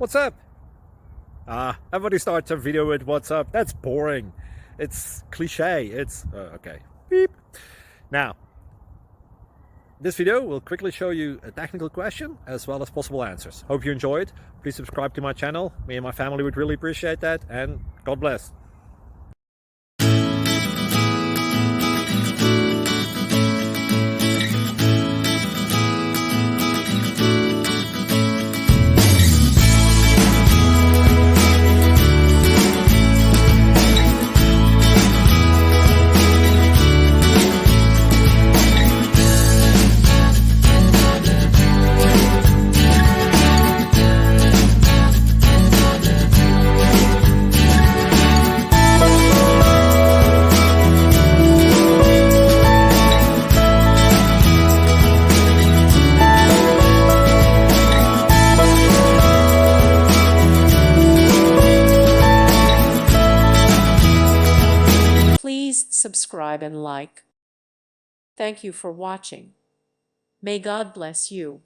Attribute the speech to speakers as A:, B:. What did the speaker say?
A: What's up? Everybody starts a video with what's up. That's boring. It's cliche. It's okay. Beep. Now, this video will quickly show you a technical question as well as possible answers. Hope you enjoyed. Please subscribe to my channel. Me and my family would really appreciate that, and God bless.
B: Please subscribe and like. Thank you for watching. May God bless you.